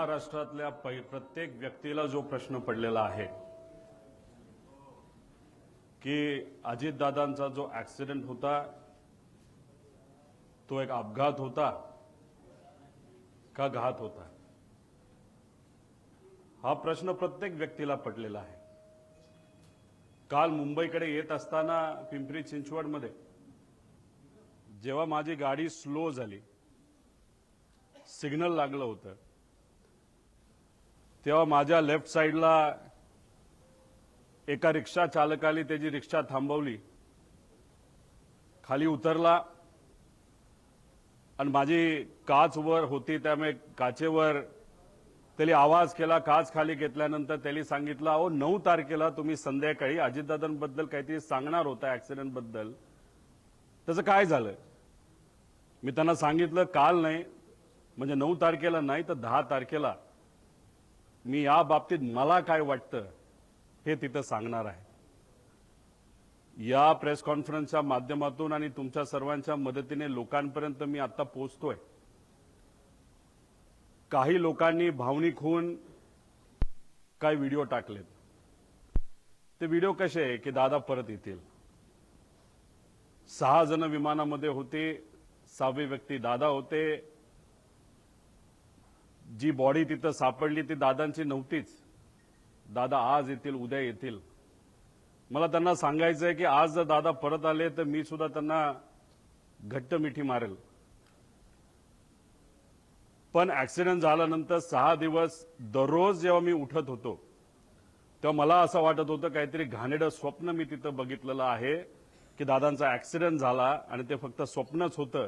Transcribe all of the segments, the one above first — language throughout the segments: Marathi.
महाराष्ट्रातल्या प्रत्येक व्यक्तीला जो प्रश्न पडलेला आहे की अजितदादांचा जो ऍक्सिडेंट होता तो एक अपघात होता का घात होता, हा प्रश्न प्रत्येक व्यक्तीला पडलेला आहे। काल मुंबईकडे येत असताना पिंपरी चिंचवडमध्ये जेव्हा माझी गाडी स्लो झाली, सिग्नल लागलं होतं, तेव्हा माझ्या लेफ्ट साइडला एका रिक्षा चालकाने त्याची रिक्षा थांबवली, खाली उतरला आणि माझी काच वर होती त्यामुळे काचेवर त्याने आवाज केला। काच खाली घेतल्यानंतर त्याने सांगितलं, अहो 9 तारखेला तुम्ही संध्याकाळी अजितदादांबद्दल काहीतरी सांगणार होता ऍक्सिडेंट बद्दल, त्याचं काय झालं? मी त्यांना सांगितलं काल नाही, म्हणजे 9 तारखेला नाही तर 10 तारखेला मी या बाबतीत मला काय वाटतं हे तिथं सांगणार आहे। या प्रेस कॉन्फरन्सच्या माध्यमातून आणि तुमच्या सर्वांच्या मदतीने लोकांपर्यंत मी आता पोहोचतोय। काही लोकांनी भावनिक होऊन काही व्हिडिओ टाकलेत। ते व्हिडिओ कसे आहे की दादा परत येतील। 6 जण विमानामध्ये होते, 6वे व्यक्ती दादा होते। जी बॉडी तिथं सापडली ती दादांची नव्हतीच। दादा आज येतील, उद्या येतील। मला त्यांना सांगायचं आहे की आज जर दादा परत आले तर मी सुद्धा त्यांना घट्ट मिठी मारेल। पण ऍक्सिडेंट झाल्यानंतर 6 दिवस दररोज जेव्हा मी उठत होतो तेव्हा मला असं वाटत होतं काहीतरी घाणेरडं स्वप्न मी तिथं बघितलेलं आहे की दादांचा ऍक्सिडेंट झाला आणि ते फक्त स्वप्नच होतं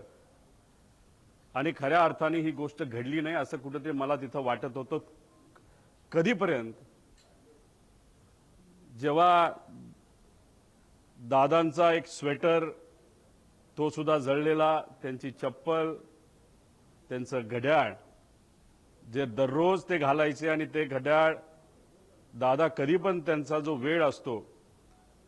आणि खऱ्या अर्थाने ही गोष्ट घडली नाही असं कुठेतरी मला तिथं वाटत होतं। कधीपर्यंत? जेव्हा दादांचा एक स्वेटर तो सुद्धा जळलेला, त्यांची चप्पल, त्यांचं घड्याळ जे दररोज ते घालायचे आणि ते घड्याळ दादा कधी पण त्यांचा जो वेळ असतो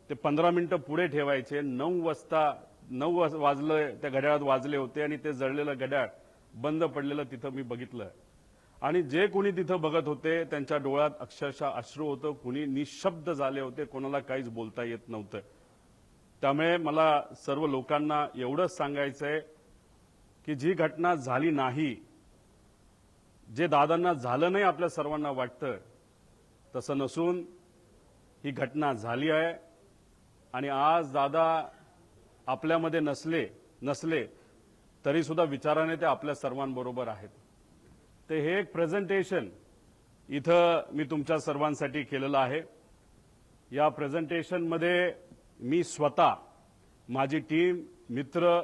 ते 15 मिनिटं पुढे ठेवायचे। 9 वाजले त्या घड्याळात वाजले होते आणि ते जळलेलं घड्याळ बंद पडलेलं तिथं मी बघितलं आणि जे कोणी तिथं बघत होते त्यांच्या डोळ्यात अक्षरशः अश्रू होतं, कुणी निशब्द झाले होते, कोणाला काहीच बोलता येत नव्हतं। त्यामुळे मला सर्व लोकांना एवढंच सांगायचंय की जी घटना झाली नाही, जे दादांना झालं नाही आपल्या सर्वांना वाटतं तसं नसून ही घटना झाली आहे आणि आज दादा आपल्यामध्ये नसले तरी सुद्धा विचाराने ते आपल्या सर्वांबरोबर आहेत। ते हे एक प्रेझेंटेशन इथं मी तुमच्या सर्वांसाठी केलेलं आहे। या प्रेझेंटेशनमध्ये मी स्वतः, माझी टीम, मित्र,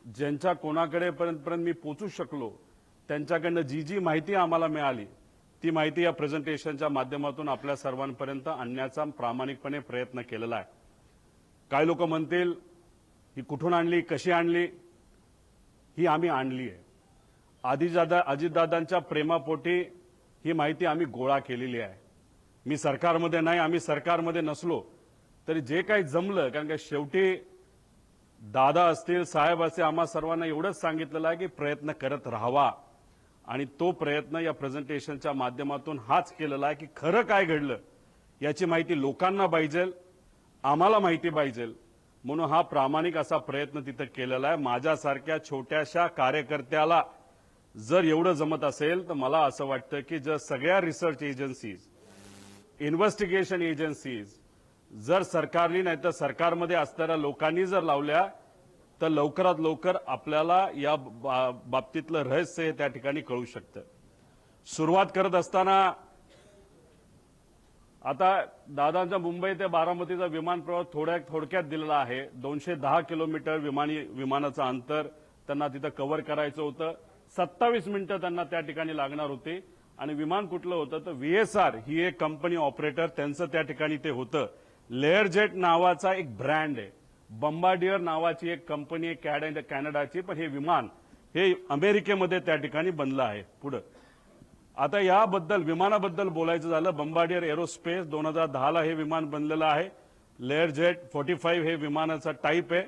ज्यांच्या कोणाकडे पर्यंत मी पोहोचू शकलो त्यांच्याकडनं जी माहिती आम्हाला मिळाली ती माहिती या प्रेझेंटेशनच्या माध्यमातून आपल्या सर्वांपर्यंत आणण्याचा प्रामाणिकपणे प्रयत्न केलेला आहे। काही लोक म्हणतील ही कुठून आणली, कशी आणली? ही आम्ही आणली आहे। अजितदादांच्या प्रेमापोटी ही माहिती आम्ही गोळा केलेली आहे। मी सरकारमध्ये नाही, आम्ही सरकारमध्ये नसलो तरी जे काही जमलं, कारण का शेवटी दादा असतील, साहेब असतील, आम्हा सर्वांना एवढंच सांगितलेलं आहे की प्रयत्न करत राहावा आणि तो प्रयत्न या प्रेझेंटेशनच्या माध्यमातून हाच केलेला आहे की खरं काय घडलं याची माहिती लोकांना पाहिजे, आम्हाला माहिती पाहिजे, म्हणून हा प्रामाणिक असा प्रयत्न तिथं केलेला आहे। माझ्यासारख्या छोट्याशा कार्यकर्त्याला जर एवढं जमत असेल तर मला असं वाटतं की जर सगळ्या रिसर्च एजन्सीज, इन्व्हेस्टिगेशन एजन्सीज जर सरकारनी नाही तर सरकारमध्ये असणाऱ्या लोकांनी जर लावल्या तर लवकरात लवकर आपल्याला या बाबतीतलं रहस्य त्या ठिकाणी कळू शकतं। सुरुवात करत असताना आता दादांचा मुंबई ते बारामतीचा विमान प्रवास थोडक्यात दिलेला आहे। 210 किलोमीटर विमानाचं अंतर त्यांना तिथं कव्हर करायचं होतं। 27 मिनिटं त्यांना त्या ठिकाणी लागणार होती आणि विमान कुठलं होतं तर VSR ही एक कंपनी ऑपरेटर, त्यांचं त्या ठिकाणी ते होतं। लेअरजेट नावाचा एक ब्रँड आहे, बंबार्डियर नावाची एक कंपनी आहे कॅनडाची, पण हे विमान हे अमेरिकेमध्ये त्या ठिकाणी बनलं आहे। पुढे आता याबद्दल विमानाबद्दल बोलायचं झालं, बंबार्डियर एरोस्पेस 2010ला हे विमान बनलेलं आहे। लेअरजेट 45 हे विमानाचा टाईप आहे।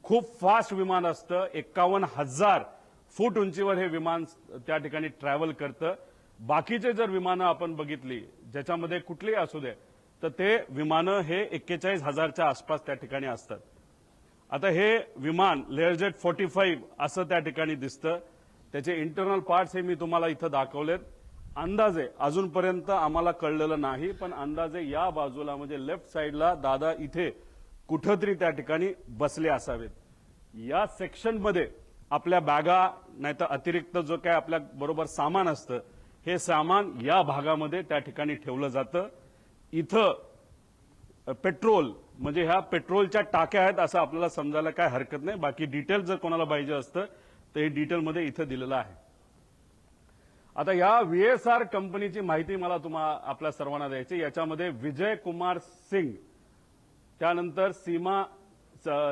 खूप फास्ट विमान असतं, 51,000 फूट उंचीवर हे विमान त्या ठिकाणी ट्रॅव्हल करतं बाकीचे जर विमानं आपण बघितली ज्याच्यामध्ये कुठलीही असू दे तर ते विमानं हे 41,000च्या आसपास त्या ठिकाणी असतात. आता हे विमान लेअरजेट 45 असं त्या ठिकाणी दिसतं. त्याचे इंटरनल पार्ट्स हे मी तुम्हाला इथं दाखवलेत. अंदाजे अजूनपर्यंत आम्हाला कळलेलं नाही, पण अंदाजे या बाजूला म्हणजे लेफ्ट साईडला दादा इथे कुठंतरी त्या ठिकाणी बसले असावेत. या सेक्शनमध्ये आपल्या बॅगा नाहीतर अतिरिक्त जो काय आपल्या बरोबर सामान असतं हे सामान या भागामध्ये त्या ठिकाणी ठेवलं जातं. इथं पेट्रोल म्हणजे ह्या पेट्रोलच्या टाक्या आहेत असं आपल्याला समजायला काय हरकत नाही. बाकी डिटेल जर कोणाला पाहिजे असतं तर हे डिटेलमध्ये इथं दिलेलं आहे. आता या व्हीएसआर कंपनीची माहिती मला आपल्या सर्वांना द्यायची. याच्यामध्ये विजय कुमार सिंग त्यानंतर सीमा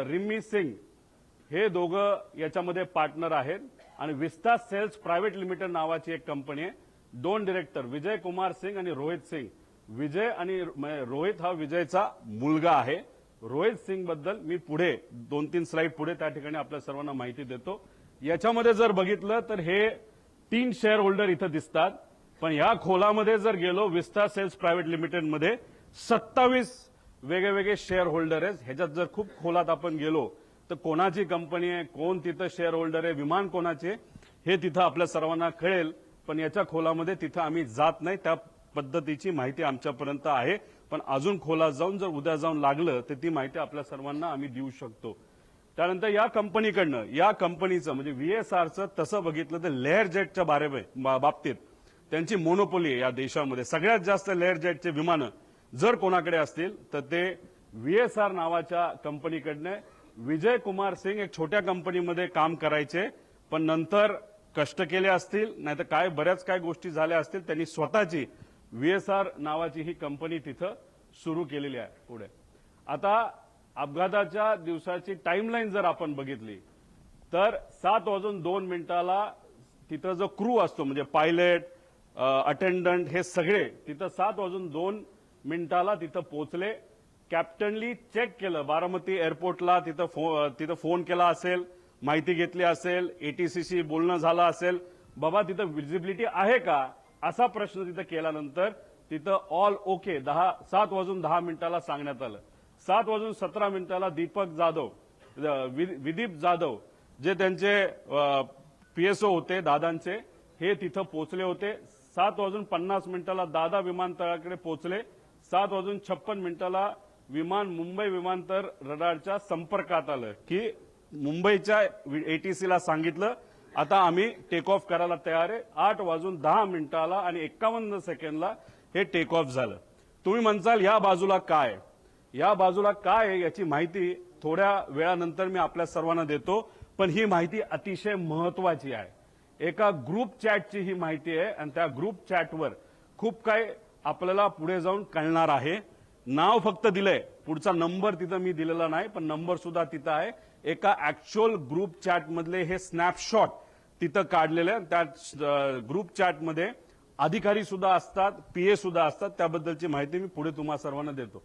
रिमी सिंग हे दोघं याच्यामध्ये पार्टनर आहेत आणि विस्ता सेल्स प्रायव्हेट लिमिटेड नावाची एक कंपनी आहे. दोन डिरेक्टर विजय कुमार सिंग आणि रोहित सिंग. विजय आणि रोहित हा विजयचा मुलगा आहे. रोहित सिंग बद्दल मी पुढे 2-3 स्लाइड पुढे त्या ठिकाणी आपल्या सर्वांना माहिती देतो. याच्यामध्ये जर बघितलं तर हे 3 शेअर होल्डर इथं दिसतात, पण या खोलामध्ये जर गेलो विस्ता सेल्स प्रायव्हेट लिमिटेडमध्ये 27 वेगवेगळे शेअर होल्डर आहेत. ह्याच्यात जर खूप खोलात आपण गेलो तर कोणाची कंपनी आहे, कोण तिथं शेअर होल्डर आहे, विमान कोणाचे हे तिथं आपल्या सर्वांना कळेल, पण याच्या खोलामध्ये तिथं आम्ही जात नाही. त्या पद्धतीची माहिती आमच्यापर्यंत आहे, पण अजून खोलात जाऊन जर उद्या जाऊन लागलं तर ती माहिती आपल्या सर्वांना आम्ही देऊ शकतो. त्यानंतर या कंपनीकडनं या कंपनीचं म्हणजे व्हीएसआरचं तसं बघितलं तर लेअर जेटच्या बाबतीत त्यांची मोनोपोली आहे या देशामध्ये. सगळ्यात जास्त लेअर जेटचे विमानं जर कोणाकडे असतील तर ते व्हीएसआर नावाच्या कंपनीकडनं. विजय कुमार सिंग एक छोट्या कंपनीमध्ये काम करायचे, पण नंतर कष्ट केले असतील नाहीतर काय बऱ्याच काय गोष्टी झाल्या असतील, त्यांनी स्वतःची व्हीएसआर नावाची ही कंपनी तिथं सुरू केलेली आहे. पुढे आता अपघाताच्या दिवसाची टाइमलाईन जर आपण बघितली तर 7:02 तिथं जो क्रू असतो म्हणजे पायलट अटेंडंट हे सगळे तिथं 7:02 तिथं पोहोचले. कॅप्टनली चेक केलं बारामती एअरपोर्टला, तिथं फोन केला असेल, माहिती घेतली असेल, एटीसीशी बोलणं झालं असेल, बाबा तिथं विजिबिलिटी आहे का असा प्रश्न तिथं केल्यानंतर तिथं ऑल ओके 7:10 सांगण्यात आलं. 7:17 दीपक जाधव विदीप जाधव जे त्यांचे पीएसओ होते दादांचे हे तिथं पोहोचले होते. 7:50 दादा विमानतळाकडे पोहोचले. 7:56 विमान मुंबई विमानतळ रडारच्या संपर्कात आलं की मुंबईच्या एटीसीला सांगितलं आता आम्ही टेक ऑफ करायला तयार आहे. 8:10 आणि 51 सेकंदला हे टेक ऑफ झालं. तुम्ही म्हणसाल या बाजूला काय, या बाजूला काय याची माहिती थोड्या वेळानंतर मी आपल्या सर्वांना देतो, पण ही माहिती अतिशय महत्वाची आहे. एका ग्रुप चॅटची ही माहिती आहे आणि त्या ग्रुप चॅटवर खूप काय आपल्याला पुढे जाऊन कळणार आहे. नाव फक्त दिलंय, पुढचा नंबर तिथं मी दिलेला नाही, पण नंबर सुद्धा तिथं आहे. एका ऍक्च्युअल ग्रुप चॅट मधले हे स्नॅपशॉट तिथं काढलेले. त्या ग्रुप चॅटमध्ये अधिकारी सुद्धा असतात, पीए सुद्धा असतात. त्याबद्दलची माहिती मी पुढे तुम्हा सर्वांना देतो.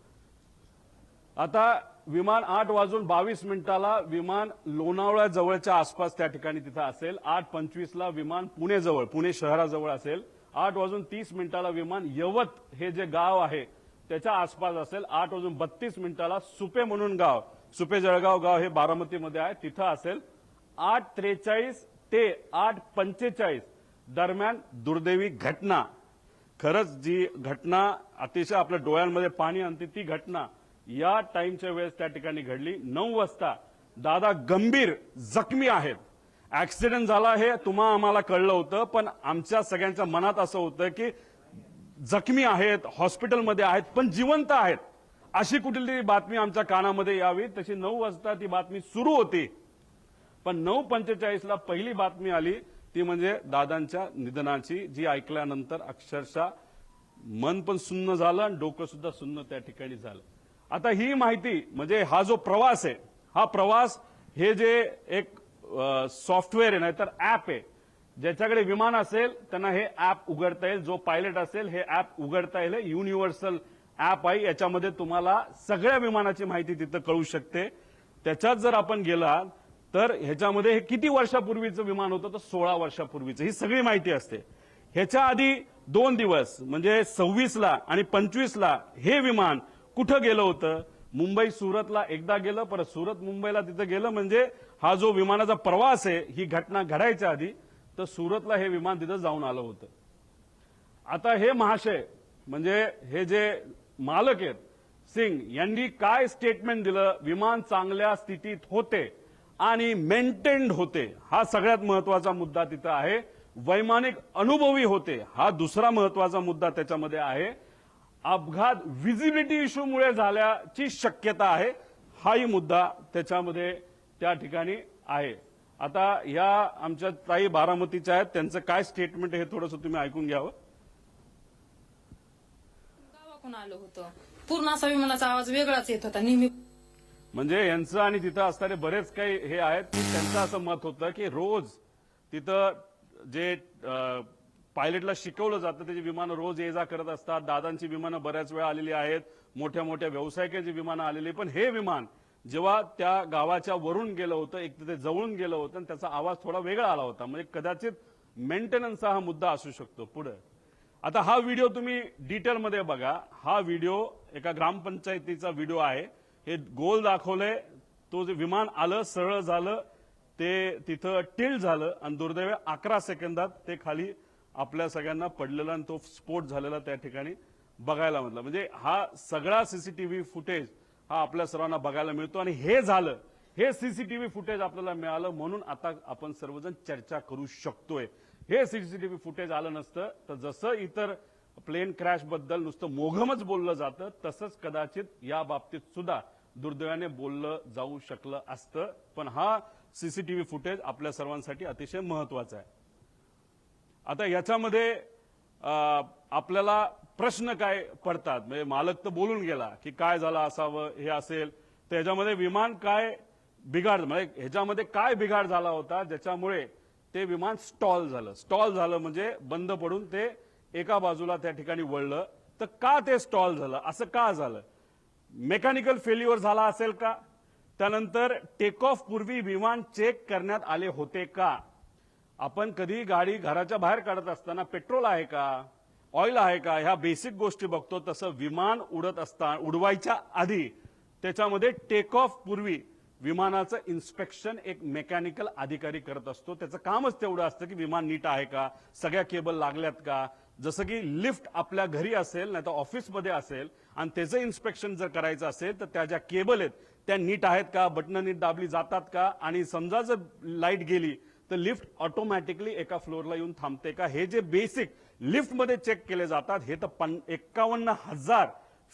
आता विमान 8:22 विमान लोणावळा जवळच्या आसपास त्या ठिकाणी तिथं असेल. 8:25 विमान पुणे शहराजवळ असेल. 8:30 विमान यवत हे जे गाव आहे त्याच्या आसपास असेल. 8:32 सुपे म्हणून गाव, सुपे जळगाव गाव हे बारामतीमध्ये आहे तिथं असेल. 8:43 ते 8:45 दरम्यान दुर्दैवी घटना, खरंच जी घटना अतिशय आपल्या डोळ्यांमध्ये पाणी आणते ती घटना या टाइमच्या वेळेस त्या ठिकाणी घडली. 9 वाजता दादा गंभीर जखमी आहेत. ऍक्सिडेंट झाला हे आम्हाला कळलं होतं, पण आमच्या सगळ्यांच्या मनात असं होतं की जखमी आहेत, हॉस्पिटलमध्ये आहेत, पण जिवंत आहेत अशी कुठली बातमी आमच्या कानामध्ये यावी. तशी 9 वाजता ती बातमी सुरू होती, पण 9:45 पहिली बातमी आली ती म्हणजे दादांच्या निधनाची, जी ऐकल्यानंतर अक्षरशः मन पण सुन्न झालं आणि डोकं सुद्धा सुन्न त्या ठिकाणी झालं. आता ही माहिती म्हणजे हा जो प्रवास आहे, हा प्रवास हे जे एक सॉफ्टवेअर आहे नाहीतर ऍप आहे, ज्याच्याकडे विमान असेल त्यांना हे ऍप उघडता येईल. जो पायलट असेल हे ऍप उघडता येईल. युनिव्हर्सल ऍप आहे, याच्यामध्ये तुम्हाला सगळ्या विमानाची माहिती तिथं कळू शकते. त्याच्यात जर आपण गेला तर ह्याच्यामध्ये हे किती वर्षापूर्वीचं विमान होतं तर 16 वर्षापूर्वीचं ही सगळी माहिती असते. ह्याच्या आधी 2 दिवस म्हणजे 26ला आणि 25ला हे विमान कुठं गेलं होतं? मुंबई सुरतला एकदा गेलं, परत सुरत मुंबईला तिथं गेलं. म्हणजे हा जो विमानाचा प्रवास आहे ही घटना घडायच्या आधी तर सुरतला हे विमान तिथं जाऊन आलं होतं. आता हे महाशय म्हणजे हे जे मालक आहेत सिंग यांनी काय स्टेटमेंट दिलं? विमान चांगल्या स्थितीत होते आणि मेंटेन्ड होते, हा सगळ्यात महत्वाचा मुद्दा तिथं आहे. वैमानिक अनुभवी होते, हा दुसरा महत्वाचा मुद्दा त्याच्यामध्ये आहे. अपघात व्हिजिबिलिटी इश्यूमुळे झाल्याची शक्यता आहे, हाही मुद्दा त्याच्यामध्ये त्या ठिकाणी आहे. आता या आमच्या ताई बारामतीच्या आहेत, त्यांचं काय स्टेटमेंट हे थोडंसं तुम्ही ऐकून घ्यावं. गावाकडून आलो होतो, पूर्ण असा विमानाचा आवाज वेगळाच येत होता नेहमी. म्हणजे यांचं आणि तिथं असणारे बरेच काही हे आहेत की त्यांचं असं मत होतं की रोज तिथं जे पायलटला शिकवलं जातं त्याची विमानं रोज ये जा करत असतात. दादांची विमानं बऱ्याच वेळा आलेली आहेत, मोठ्या मोठ्या व्यावसायिकांची विमानं आलेली, पण हे विमान जेव्हा त्या गावाच्या वरून गेलं होतं, एक तिथे जवळून गेलं होतं आणि त्याचा आवाज थोडा वेगळा आला होता. म्हणजे कदाचित मेंटेनन्सचा हा मुद्दा असू शकतो पुढे. आता हा व्हिडिओ तुम्ही डिटेलमध्ये बघा. हा व्हिडिओ एका ग्रामपंचायतीचा व्हिडिओ आहे. हे गोल दाखवलंय, तो जे विमान आलं सरळ झालं ते तिथं टिल्ट झालं आणि दुर्दैवी 11 सेकंदात ते खाली आपल्या सगळ्यांना पडलेला आणि तो स्फोट झालेला त्या ठिकाणी बघायला मिळाला. म्हणजे हा सगळा सीसीटीव्ही फुटेज हा आपल्या सर्वांना बघायला मिळतो आणि हे झालं, हे सीसीटीव्ही फुटेज आपल्याला मिळालं म्हणून आता आपण सर्वजण चर्चा करू शकतोय. हे सीसीटीव्ही फुटेज आलं नसतं तर जसं इतर प्लेन क्रॅश बद्दल नुसतं मोघमच बोललं जातं तसंच कदाचित या बाबतीत सुद्धा दुर्दैवाने बोललं जाऊ शकलं असतं. पण हा सीसीटीव्ही फुटेज आपल्या सर्वांसाठी अतिशय महत्वाचा आहे. आता याच्यामध्ये आपल्याला प्रश्न काय पडतात? म्हणजे मालक तर बोलून गेला की काय झालं असावं, हे असेल तर ह्याच्यामध्ये विमान काय बिघाड, म्हणजे ह्याच्यामध्ये काय बिघाड झाला होता ज्याच्यामुळे ते विमान स्टॉल झालं. स्टॉल झालं म्हणजे बंद पडून ते एका बाजूला त्या ठिकाणी वळलं. तर का ते स्टॉल झालं, असं का झालं? मेकॅनिकल फेल्युअर झाला असेल का? त्यानंतर टेक ऑफ पूर्वी विमान चेक करण्यात आले होते का? आपण कधी गाडी घराच्या बाहेर काढत असताना पेट्रोल आहे का, ऑइल आहे का, ह्या बेसिक गोष्टी बघतो. तसं विमान उडवायच्या आधी त्याच्यामध्ये टेक ऑफ पूर्वी विमानाचं इन्स्पेक्शन एक मेकॅनिकल अधिकारी करत असतो. त्याचं कामच तेवढं असतं की विमान नीट आहे का, सगळ्या केबल लागल्यात का. जसं की लिफ्ट आपल्या घरी असेल नाही तर ऑफिसमध्ये असेल आणि त्याचं इन्स्पेक्शन जर करायचं असेल तर त्या ज्या केबल आहेत त्या नीट आहेत का, बटणं नीट दाबली जातात का, आणि समजा जर लाईट गेली तर लिफ्ट ऑटोमॅटिकली एका फ्लोअरला येऊन थांबते का, हे जे बेसिक लिफ्टमध्ये चेक केले जातात. हे तर 51,000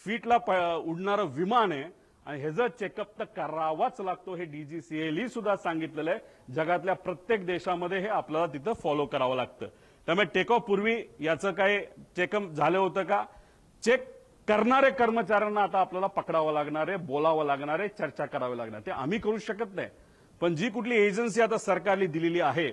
फीटला उडणारं विमान आहे आणि ह्याचं चेकअप तर करावाच लागतो. हे DGCA सुद्धा सांगितलेलं आहे. जगातल्या प्रत्येक देशामध्ये हे आपल्याला तिथं फॉलो करावं लागतं. त्यामुळे टेक ऑफ पूर्वी याचं काय चेकअप झालं होतं का? चेक करणारे कर्मचाऱ्यांना आता आपल्याला पकडावं लागणार आहे, बोलावं लागणार आहे, चर्चा करावी लागणार. ते आम्ही करू शकत नाही, पण जी कुठली एजन्सी आता सरकारने दिलेली आहे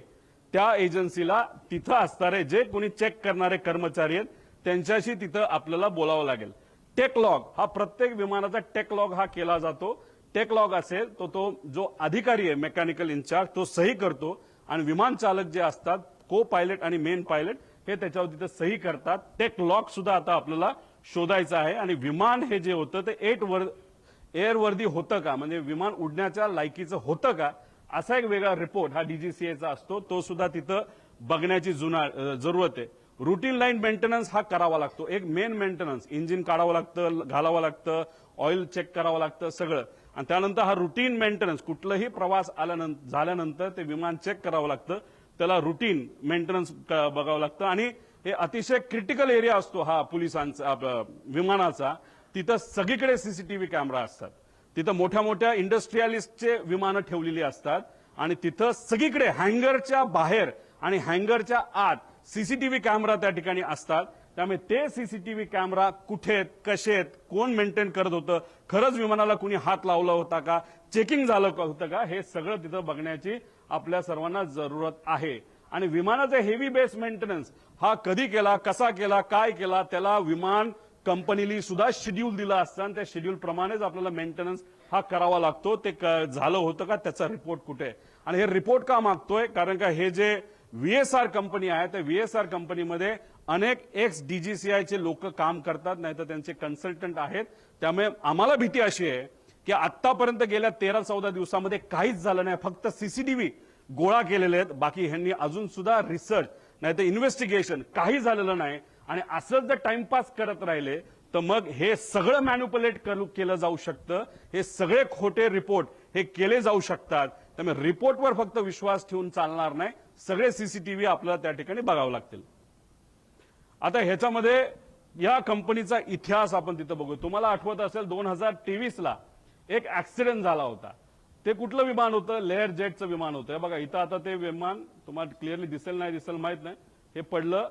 त्या एजन्सीला तिथं असणारे जे कोणी चेक करणारे कर्मचारी आहेत त्यांच्याशी तिथं आपल्याला बोलावं लागेल. टेक लॉग हा प्रत्येक विमानाचा टेक लॉग हा केला जातो. टेक लॉग असेल तो जो अधिकारी आहे मेकॅनिकल इन्चार्ज तो सही करतो आणि विमान चालक जे असतात को पायलट आणि मेन पायलट हे त्याच्यावर तिथं सही करतात. टेक लॉग सुद्धा आता आपल्याला शोधायचं आहे. आणि विमान हे जे होतं ते एअरवर्दी होतं का, म्हणजे विमान उडण्याच्या लायकीचं होतं का, असा एक वेगळा रिपोर्ट हा DGCAचा असतो. तो सुद्धा तिथं बघण्याची जरूरत आहे. रुटीन लाईन मेंटेनन्स हा करावा लागतो. एक मेन मेंटेनन्स, इंजिन काढावं लागतं, घालावं लागतं, ऑइल चेक करावं लागतं सगळं. आणि त्यानंतर हा रुटीन मेंटेनन्स, कुठलाही प्रवास झाल्यानंतर ते विमान चेक करावं लागतं, त्याला रुटीन मेंटेनन्स बघावं लागतं. आणि हे अतिशय क्रिटिकल एरिया असतो हा पोलिसांचा विमानाचा. तिथं सगळीकडे सीसीटीव्ही कॅमेरा असतात. तिथं मोठ्या मोठ्या इंडस्ट्रियलिस्टचे विमानं ठेवलेली असतात आणि तिथं सगळीकडे हँगरच्या बाहेर आणि हँगरच्या आत सीसीटीव्ही कॅमेरा त्या ठिकाणी असतात. त्यामुळे ते सीसीटीव्ही कॅमेरा कुठे आहेत, कसे आहेत, कोण मेंटेन करत होतं, खरंच विमानाला कुणी हात लावला होता का, चेकिंग झालं होतं का, हे सगळं तिथं बघण्याची आपल्या सर्वांना जरूरत आहे. आणि विमानाचा हेवी बेस मेंटेनन्स हा कधी केला, कसा केला, काय केला, त्याला विमान कंपनीला सुद्धा शेड्यूल दिला असतं आणि त्या शेड्यूल प्रमाणेच आपल्याला मेंटेनन्स हा करावा लागतो. ते झालं होतं का, त्याचा रिपोर्ट कुठे आहे. आणि हे रिपोर्ट का मागतोय, कारण का हे जे VSR कंपनी आहे, त्या VSR कंपनीमध्ये अनेक एक्स DGCIचे लोक काम करतात, नाही तर त्यांचे कन्सल्टंट आहेत. त्यामुळे आम्हाला भीती अशी आहे की आतापर्यंत गेल्या 13-14 दिवसामध्ये काहीच झालं नाही, फक्त CCTV गोळा केलेले आहेत. बाकी ह्यांनी अजून सुद्धा रिसर्च नाही तर इन्व्हेस्टिगेशन काही झालेलं नाही. आणि असंच जर टाइमपास करत राहिले तर मग हे सगळं मॅन्युप्युलेट केलं जाऊ शकतं. हे सगळे खोटे रिपोर्ट हे केले जाऊ शकतात. त्यामुळे रिपोर्टवर फक्त विश्वास ठेवून चालणार नाही, सगळे CCTV आपल्याला त्या ठिकाणी बघावं लागतील. आता ह्याच्यामध्ये या कंपनीचा इतिहास आपण तिथं बघू. तुम्हाला आठवत असेल 2023ला एक ऍक्सिडेंट झाला होता. ते कुठलं विमान होतं? लेअर जेटचं विमान होतं. बघा इथं आता ते विमान तुम्हाला क्लिअरली दिसेल नाही दिसेल माहित नाही, हे पडलं,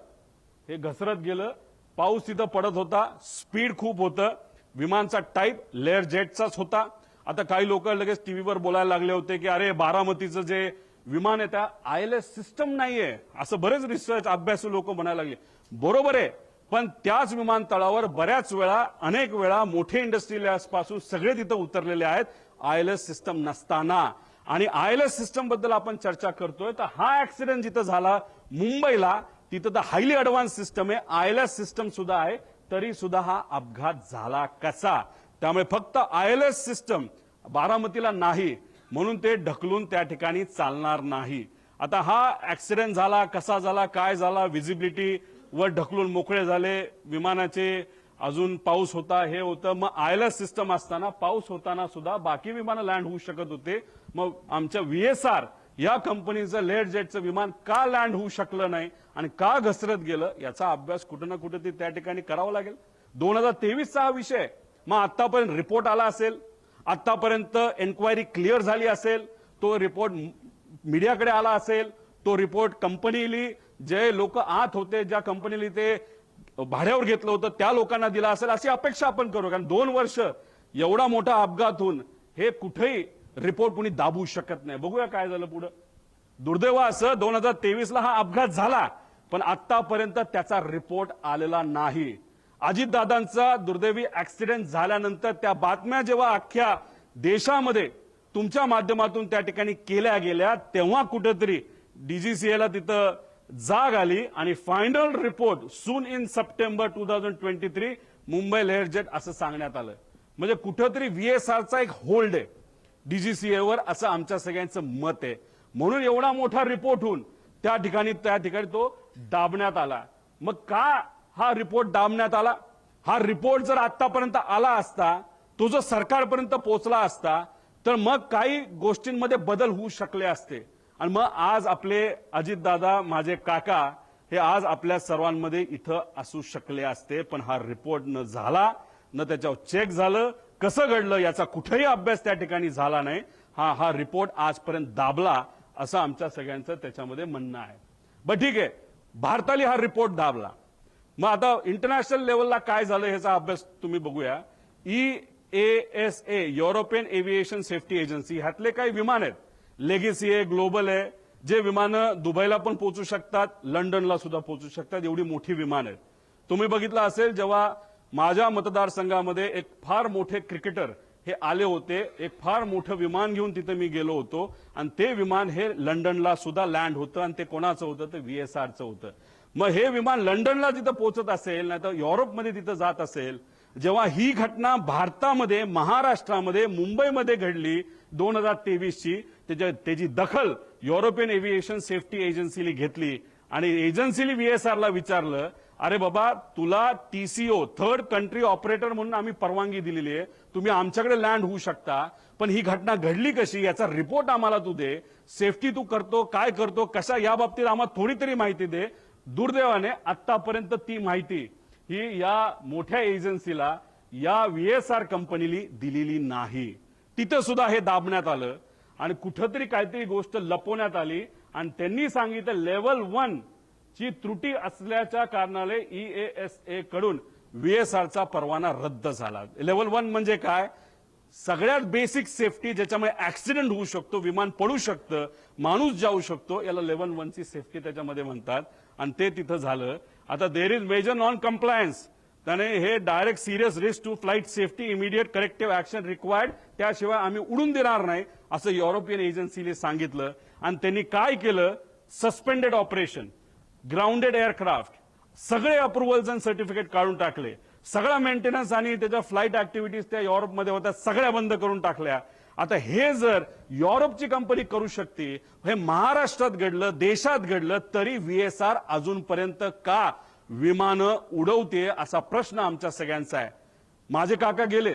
हे घसरत गेलं, पाऊस तिथं पडत होता, स्पीड खूप होतं, विमानचा टाईप लेअर जेटचाच होता. आता काही लोक लगेच टीव्हीवर बोलायला लागले होते की अरे बारामतीचं जे विमान आहे त्या ILS सिस्टम नाहीये, असं बरेच रिसर्च अभ्यासू लोक म्हणायला लागले. बरोबर आहे, पण त्याच विमानतळावर बऱ्याच वेळा अनेक वेळा मोठे इंडस्ट्रियलिस्ट पासून सगळे तिथं उतरलेले आहेत ILS सिस्टम नसताना. आणि ILS सिस्टम बद्दल आपण चर्चा करतोय तर हा ऍक्सिडेंट जिथं झाला मुंबईला, तिथं तर हायली अडव्हान्स सिस्टम आहे, ILS सिस्टम सुद्धा आहे, तरी सुद्धा हा अपघात झाला कसा? त्यामुळे फक्त ILS सिस्टम बारामतीला नाही म्हणून ते ढकलून त्या ठिकाणी चालणार नाही. आता हा ऍक्सिडेंट झाला, कसा झाला, काय झाला, व्हिजिबिलिटी वर ढकलून मोकळे झाले विमानाचे, अजून पाऊस होता, हे होतं. मग ILS सिस्टम असताना पाऊस होताना सुद्धा बाकी विमानं लँड होऊ शकत होते. मग आमच्या VSR या कंपनीचं लेअर जेटचं विमान का लँड होऊ शकलं नाही आणि का घसरत गेलं याचा अभ्यास कुठं ना कुठे त्या ठिकाणी करावा लागेल. 2023चा हा विषय. मग आतापर्यंत रिपोर्ट आला असेल, आतापर्यंत एन्क्वायरी क्लिअर झाली असेल, तो रिपोर्ट मीडियाकडे आला असेल, तो रिपोर्ट कंपनीली जे लोक आत होते, ज्या कंपनीली ते भाड्यावर घेतलं होतं त्या लोकांना दिला असेल अशी अपेक्षा आपण करू. कारण 2 वर्ष एवढा मोठा अपघात होऊन हे कुठेही रिपोर्ट कुणी दाबू शकत नाही. बघूया काय झालं पुढे. दुर्दैव असं 2023ला हा अपघात झाला, पण आतापर्यंत त्याचा रिपोर्ट आलेला नाही. अजितदादांचा दुर्दैवी ऍक्सिडेंट झाल्यानंतर त्या बातम्या जेव्हा अख्ख्या देशामध्ये तुमच्या माध्यमातून त्या ठिकाणी केल्या गेल्या, तेव्हा कुठेतरी DGCAला तिथं जाग आली आणि final report soon in September 2023 Mumbai layer jet असं सांगण्यात आलं. म्हणजे कुठेतरी VSRचा एक होल्ड आहे DGCAवर, असं आमच्या सगळ्यांचं मत आहे. म्हणून एवढा मोठा रिपोर्ट होऊन त्या ठिकाणी तो दाबण्यात आला. मग का हा रिपोर्ट दाबण्यात आला? हा रिपोर्ट जर आतापर्यंत आला असता, तो जर सरकारपर्यंत पोहोचला असता, तर मग काही गोष्टींमध्ये बदल होऊ शकले असते. आणि मग आज आपले अजितदादा, माझे काका हे आज आपल्या सर्वांमध्ये इथं असू शकले असते. पण हा रिपोर्ट न झाला, न त्याच्यावर चेक झालं, कसं घडलं याचा कुठेही अभ्यास त्या ठिकाणी झाला नाही. हा रिपोर्ट आजपर्यंत दाबला असं आमच्या सगळ्यांचं त्याच्यामध्ये म्हणणं आहे. बरं ठीक आहे, भारताने हा रिपोर्ट दाबला. मग आता इंटरनॅशनल लेवलला काय झालं ह्याचा अभ्यास तुम्ही बघूया. EASA European aviation safety agency, ह्यातले काही विमान आहेत, लेगेसी आहे, ग्लोबल आहे, जे विमानं दुबईला पण पोहोचू शकतात, लंडनला सुद्धा पोहोचू शकतात, एवढी मोठी विमान आहेत. तुम्ही बघितलं असेल जेव्हा माझ्या मतदारसंघामध्ये एक फार मोठे क्रिकेटर हे आले होते, एक फार मोठं विमान घेऊन तिथे मी गेलो होतो आणि ते विमान हे लंडनला सुद्धा लँड होतं आणि ते कोणाचं होतं? ते VSRचं होतं. मग हे विमान लंडनला तिथं पोहोचत असेल, नाही तर युरोपमध्ये तिथं जात असेल, जेव्हा ही घटना भारतामध्ये, महाराष्ट्रामध्ये, मुंबईमध्ये घडली 2023ची, त्याची दखल युरोपियन एव्हिएशन सेफ्टी एजन्सीने घेतली आणि एजन्सीने VSRला विचारलं, अरे बाबा तुला TCO थर्ड कंट्री ऑपरेटर म्हणून आम्ही परवानगी दिलेली आहे, तुम्ही आमच्याकडे लँड होऊ शकता, पण ही घटना घडली कशी याचा रिपोर्ट आम्हाला तू दे, सेफ्टी तू करतो काय करतो कशा, या बाबतीत आम्हाला थोडी तरी माहिती दे. दुर्दैवाने आतापर्यंत ती माहिती ही या मोठ्या एजन्सीला, या VSR कंपनीला दिलेली नाही. तिथं सुद्धा हे दाबण्यात आलं आणि कुठंतरी काहीतरी गोष्ट लपवण्यात आली आणि त्यांनी सांगितलं लेव्हल 1 ची त्रुटी असल्याच्या कारणाने EASA कडून VSRचा परवाना रद्द झाला. लेव्हल 1 म्हणजे काय? सगळ्यात बेसिक सेफ्टी, ज्याच्यामुळे ऍक्सिडेंट होऊ शकतो, विमान पडू शकतं, माणूस जाऊ शकतो, याला लेव्हल 1 ची सेफ्टी त्याच्यामध्ये म्हणतात आणि ते तिथं झालं. आता there is major non compliance, त्याने हे direct serious risk to flight safety, immediate corrective action required, त्याशिवाय आम्ही उडून देणार नाही असं युरोपियन एजन्सीने सांगितलं. आणि त्यांनी काय केलं? सस्पेंडेड ऑपरेशन, ग्राउंडेड एअरक्राफ्ट, सगळे अप्रुव्हल्स आणि सर्टिफिकेट काढून टाकले. सगळा मेंटेनन्स आणि त्याच्या फ्लाईट ऍक्टिव्हिटीज त्या युरोपमध्ये होत्या सगळ्या बंद करून टाकल्या. आता हे जर युरोपची कंपनी करू शकते, हे महाराष्ट्रात घडलं, देशात घडलं, तरी व्हीएसआर अजूनपर्यंत का विमानं उडवते असा प्रश्न आमच्या सगळ्यांचा आहे. माझे काका गेले,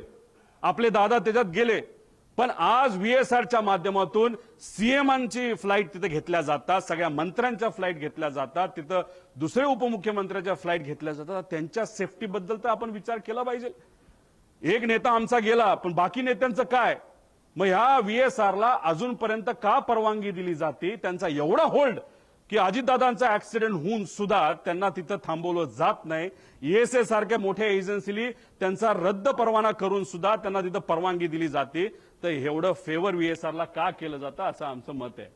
आपले दादा त्याच्यात गेले, पण आज व्हीएसआरच्या माध्यमातून सीएमांची फ्लाईट तिथे घेतल्या जातात, सगळ्या मंत्र्यांच्या फ्लाईट घेतल्या जातात, तिथं दुसरे उपमुख्यमंत्र्यांच्या फ्लाईट घेतल्या जातात. त्यांच्या सेफ्टीबद्दल तर आपण विचार केला पाहिजे. एक नेता आमचा गेला, पण बाकी नेत्यांचं काय? मग ह्या व्हीएसआरला अजूनपर्यंत का परवानगी दिली जाते? त्यांचा एवढा होल्ड की अजितदादांचा ऍक्सिडेंट होऊन सुद्धा त्यांना तिथं थांबवलं जात नाही. ईएसए सारख्या मोठ्या एजन्सीली त्यांचा रद्द परवाना करून सुद्धा त्यांना तिथं परवानगी दिली जाते. तर एवढं फेवर व्हीएसआरला का केलं जातं असं आमचं मत आहे.